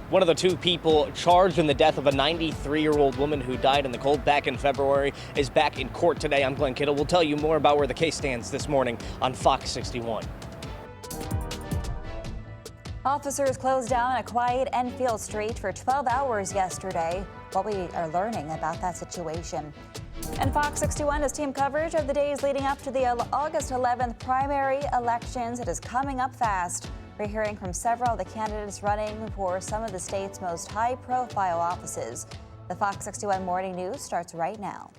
One of the two people charged in the death of a 93-year-old woman who died in the cold back in February is back in court today. I'm Glenn Kittle. We'll tell you more about where the case stands this morning on Fox 61. Officers closed down a quiet Enfield street for 12 hours yesterday. What we are learning about that situation. And Fox 61 has team coverage of the days leading up to the August 11th primary elections. It is coming up fast. We're hearing from several of the candidates running for some of the state's most high-profile offices. The Fox 61 Morning News starts right now.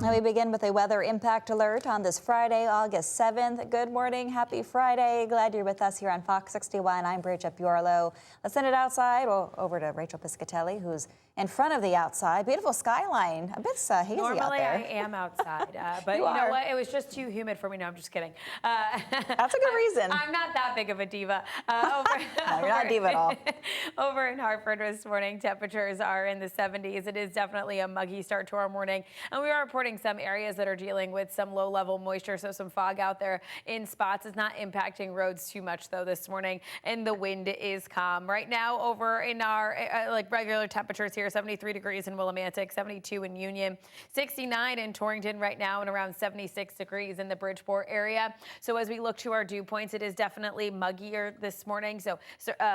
Now we begin with a weather impact alert on this Friday, August 7th. Good morning. Happy Friday. Glad you're with us here on Fox 61. I'm Bridget Buorlo. Let's send it outside. Well, over to Rachel Piscatelli, who's in front of the outside. Beautiful skyline. A bit hazy out there. Normally I am outside, but you know what? It was just too humid for me. No, I'm just kidding. That's a good reason. I'm not that big of a diva. No, you're not a diva at all. Over in Hartford this morning, temperatures are in the 70s. It is definitely a muggy start to our morning, and we are reporting some areas that are dealing with some low-level moisture, so some fog out there in spots. It's not impacting roads too much, though, this morning, and the wind is calm. Right now, over in our regular temperatures here, 73 degrees in Willimantic, 72 in Union, 69 in Torrington right now, and around 76 degrees in the Bridgeport area. So as we look to our dew points, it is definitely muggier this morning. So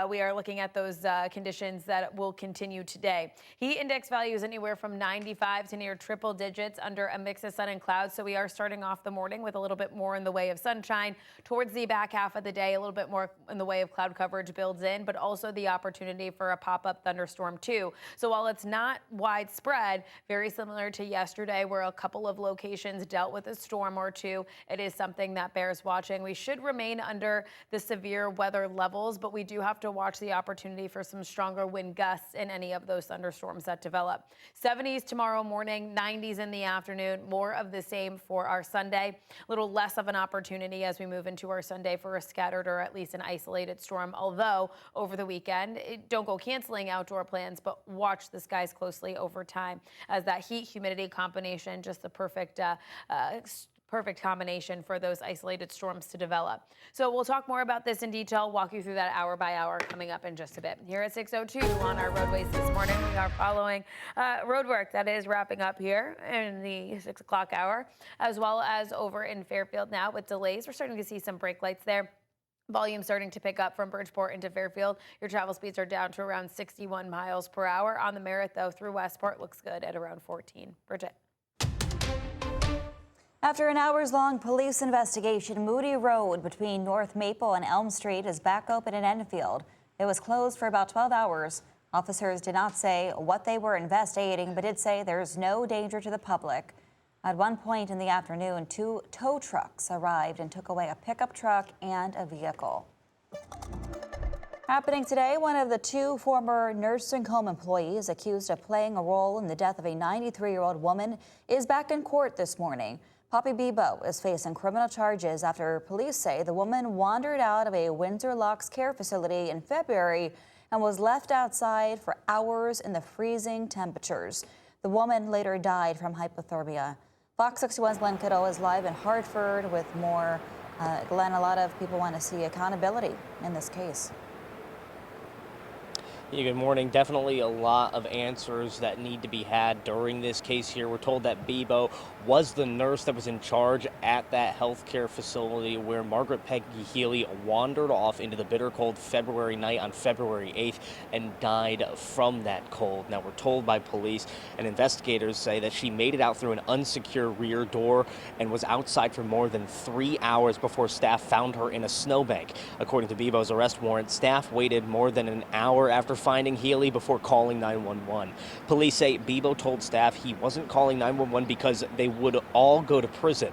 we are looking at those conditions that will continue today. Heat index values anywhere from 95 to near triple digits under a mix of sun and clouds. So we are starting off the morning with a little bit more in the way of sunshine. Towards the back half of the day, a little bit more in the way of cloud coverage builds in, but also the opportunity for a pop-up thunderstorm too. So while it's not widespread, very similar to yesterday where a couple of locations dealt with a storm or two, it is something that bears watching. We should remain under the severe weather levels, but we do have to watch the opportunity for some stronger wind gusts in any of those thunderstorms that develop. 70s tomorrow morning, 90s in the afternoon, more of the same for our Sunday. A little less of an opportunity as we move into our Sunday for a scattered or at least an isolated storm, although over the weekend, don't go canceling outdoor plans, but watch the skies closely over time as that heat humidity combination, just the perfect combination for those isolated storms to develop. So we'll talk more about this in detail, walk you through that hour by hour coming up in just a bit. Here at 6:02 on our roadways this morning, we are following road work that is wrapping up here in the 6 o'clock hour, as well as over in Fairfield now with delays. We're starting to see some brake lights there. Volume starting to pick up from Bridgeport into Fairfield. Your travel speeds are down to around 61 miles per hour. On the Merritt, though, through Westport, looks good at around 14. Bridget. After an hours-long police investigation, Moody Road between North Maple and Elm Street is back open in Enfield. It was closed for about 12 hours. Officers did not say what they were investigating, but did say there's no danger to the public. At one point in the afternoon, 2 tow trucks arrived and took away a pickup truck and a vehicle. Happening today, one of the 2 former nursing home employees accused of playing a role in the death of a 93-year-old woman is back in court this morning. Poppy Bebo is facing criminal charges after police say the woman wandered out of a Windsor Locks care facility in February and was left outside for hours in the freezing temperatures. The woman later died from hypothermia. Fox 61's Glenn Kittle is live in Hartford with more. Glenn, a lot of people want to see accountability in this case. Yeah, good morning. Definitely a lot of answers that need to be had during this case here. We're told that Bebo was the nurse that was in charge at that healthcare facility where Margaret Peggy Healy wandered off into the bitter cold February night on February 8th and died from that cold. Now, we're told by police and investigators say that she made it out through an unsecure rear door and was outside for more than 3 hours before staff found her in a snowbank. According to Bebo's arrest warrant, staff waited more than an hour after finding Healy before calling 911. Police say Bebo told staff he wasn't calling 911 because they would all go to prison.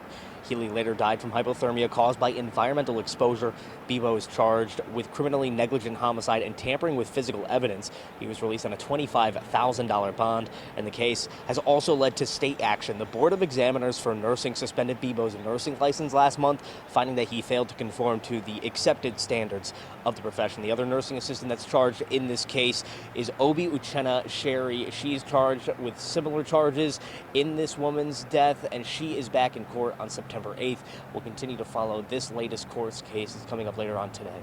Healy later died from hypothermia caused by environmental exposure. Bebo is charged with criminally negligent homicide and tampering with physical evidence. He was released on a $25,000 bond, and the case has also led to state action. The Board of Examiners for Nursing suspended Bebo's nursing license last month, finding that he failed to conform to the accepted standards of the profession. The other nursing assistant that's charged in this case is Obi Uchenna Sherry. She's charged with similar charges in this woman's death, and she is back in court on September 8th. We'll continue to follow this latest court case. It's coming up later on today.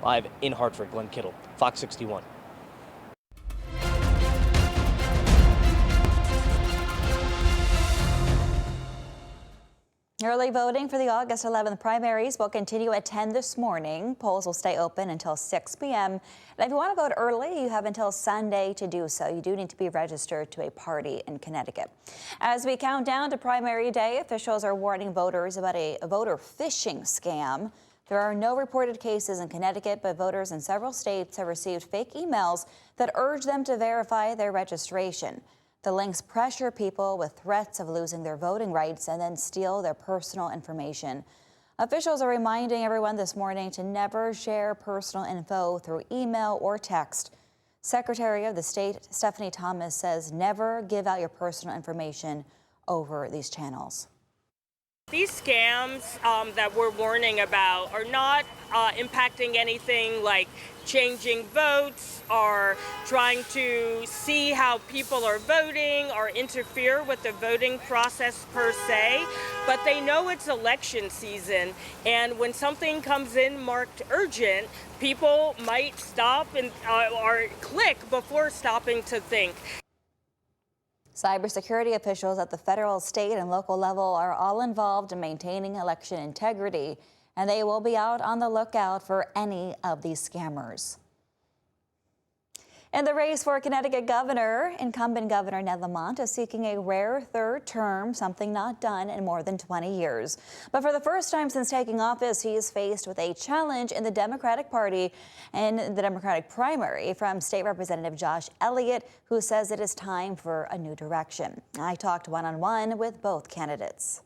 Live in Hartford, Glenn Kittle, Fox 61. Early voting for the August 11th primaries will continue at 10 this morning. Polls will stay open until 6 p.m. And if you want to vote early, you have until Sunday to do so. You do need to be registered to a party in Connecticut. As we count down to primary day, officials are warning voters about a voter phishing scam. There are no reported cases in Connecticut, but voters in several states have received fake emails that urge them to verify their registration. The links pressure people with threats of losing their voting rights and then steal their personal information. Officials are reminding everyone this morning to never share personal info through email or text. Secretary of the State Stephanie Thomas says never give out your personal information over these channels. These scams that we're warning about are not impacting anything like changing votes or trying to see how people are voting or interfere with the voting process per se, but they know it's election season, and when something comes in marked urgent, people might stop and or click before stopping to think. Cybersecurity officials at the federal, state, and local level are all involved in maintaining election integrity, and they will be out on the lookout for any of these scammers. In the race for Connecticut governor, incumbent Governor Ned Lamont is seeking a rare third term, something not done in more than 20 years. But for the first time since taking office, he is faced with a challenge in the Democratic Party and the Democratic primary from State Representative Josh Elliott, who says it is time for a new direction. I talked one-on-one with both candidates.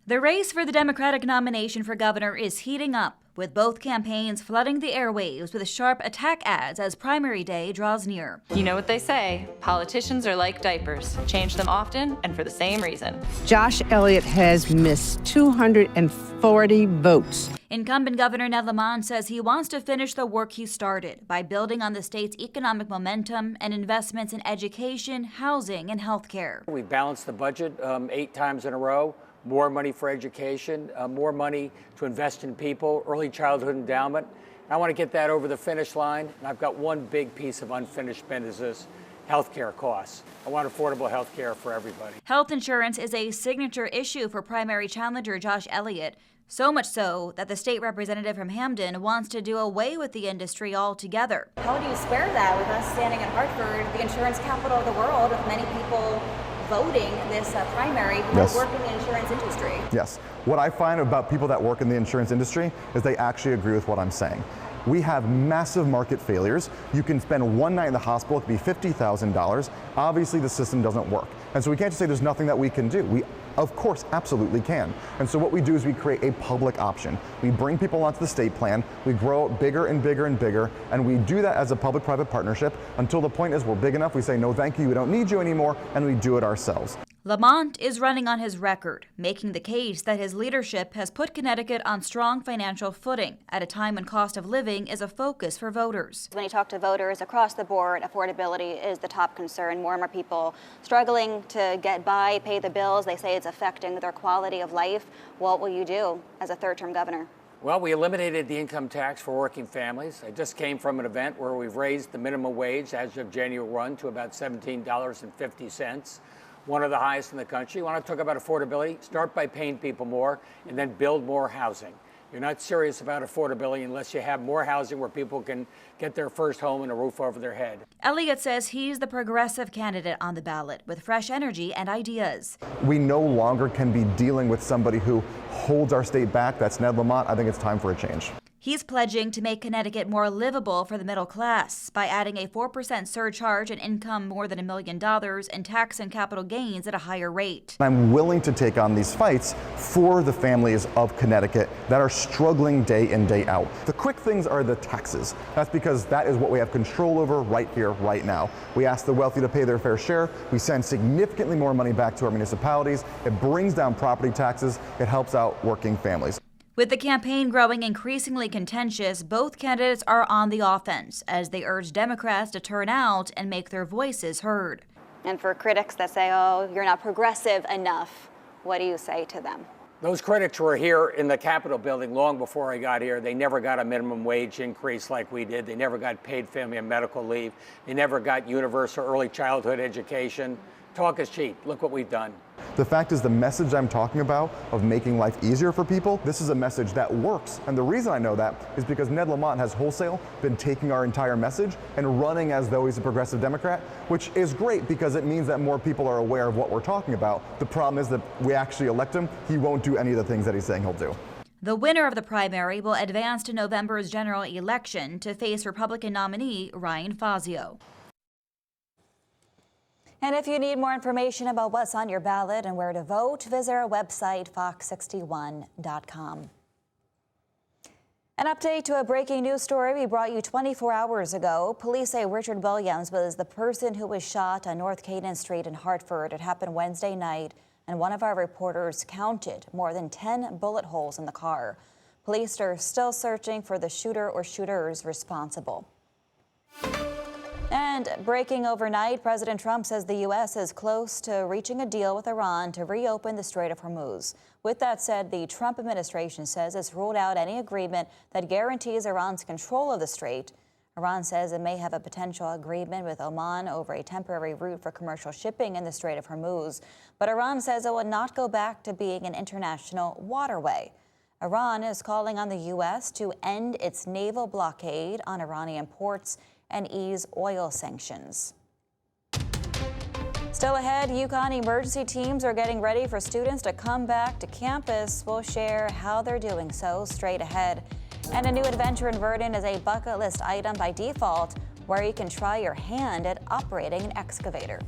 The race for the Democratic nomination for governor is heating up, with both campaigns flooding the airwaves with sharp attack ads as primary day draws near. You know what they say, politicians are like diapers. Change them often and for the same reason. Josh Elliott has missed 240 votes. Incumbent Governor Ned Lamont says he wants to finish the work he started by building on the state's economic momentum and investments in education, housing, and health care. We balanced the budget 8 times in a row. More money for education, more money to invest in people, early childhood endowment. I want to get that over the finish line, and I've got one big piece of unfinished business: healthcare costs. I want affordable health care for everybody. Health insurance is a signature issue for primary challenger Josh Elliott, so much so that the state representative from Hamden wants to do away with the industry altogether. How do you square that with us standing in Hartford, the insurance capital of the world, with many people voting this primary who work in the insurance industry? Yes. What I find about people that work in the insurance industry is they actually agree with what I'm saying. We have massive market failures. You can spend one night in the hospital, it could be $50,000. Obviously, the system doesn't work. And so we can't just say there's nothing that we can do. We, of course, absolutely can. And so what we do is we create a public option. We bring people onto the state plan, we grow it bigger and bigger and bigger, and we do that as a public-private partnership until the point is we're big enough, we say, no, thank you, we don't need you anymore, and we do it ourselves. Lamont is running on his record, making the case that his leadership has put Connecticut on strong financial footing at a time when cost of living is a focus for voters. When you talk to voters across the board, affordability is the top concern. More and more people struggling to get by, pay the bills. They say it's affecting their quality of life. What will you do as a third-term governor? Well, we eliminated the income tax for working families. I just came from an event where we've raised the minimum wage as of January 1 to about $17.50. One of the highest in the country. You want to talk about affordability? Start by paying people more and then build more housing. You're not serious about affordability unless you have more housing where people can get their first home and a roof over their head. Elliott says he's the progressive candidate on the ballot with fresh energy and ideas. We no longer can be dealing with somebody who holds our state back. That's Ned Lamont. I think it's time for a change. He's pledging to make Connecticut more livable for the middle class by adding a 4% surcharge on income more than $1 million and tax and capital gains at a higher rate. I'm willing to take on these fights for the families of Connecticut that are struggling day in, day out. The quick things are the taxes. That's because that is what we have control over right here, right now. We ask the wealthy to pay their fair share. We send significantly more money back to our municipalities. It brings down property taxes. It helps out working families. With the campaign growing increasingly contentious, both candidates are on the offense as they urge Democrats to turn out and make their voices heard. And for critics that say, oh, you're not progressive enough, what do you say to them? Those critics were here in the Capitol building long before I got here. They never got a minimum wage increase like we did. They never got paid family and medical leave. They never got universal early childhood education. Talk is cheap. Look what we've done. The fact is, the message I'm talking about of making life easier for people, this is a message that works. And the reason I know that is because Ned Lamont has wholesale been taking our entire message and running as though he's a progressive Democrat, which is great because it means that more people are aware of what we're talking about. The problem is that we actually elect him, he won't do any of the things that he's saying he'll do. The winner of the primary will advance to November's general election to face Republican nominee Ryan Fazio. And if you need more information about what's on your ballot and where to vote, visit our website, fox61.com. An update to a breaking news story we brought you 24 hours ago. Police say Richard Williams was the person who was shot on North Canaan Street in Hartford. It happened Wednesday night, and one of our reporters counted more than 10 bullet holes in the car. Police are still searching for the shooter or shooters responsible. And breaking overnight, President Trump says the U.S. is close to reaching a deal with Iran to reopen the Strait of Hormuz. With that said, the Trump administration says it's ruled out any agreement that guarantees Iran's control of the strait. Iran says it may have a potential agreement with Oman over a temporary route for commercial shipping in the Strait of Hormuz. But Iran says it will not go back to being an international waterway. Iran is calling on the U.S. to end its naval blockade on Iranian ports and ease oil sanctions. Still ahead, UConn emergency teams are getting ready for students to come back to campus. We'll share how they're doing so straight ahead. And a new adventure in Vernon is a bucket list item by default, where you can try your hand at operating an excavator.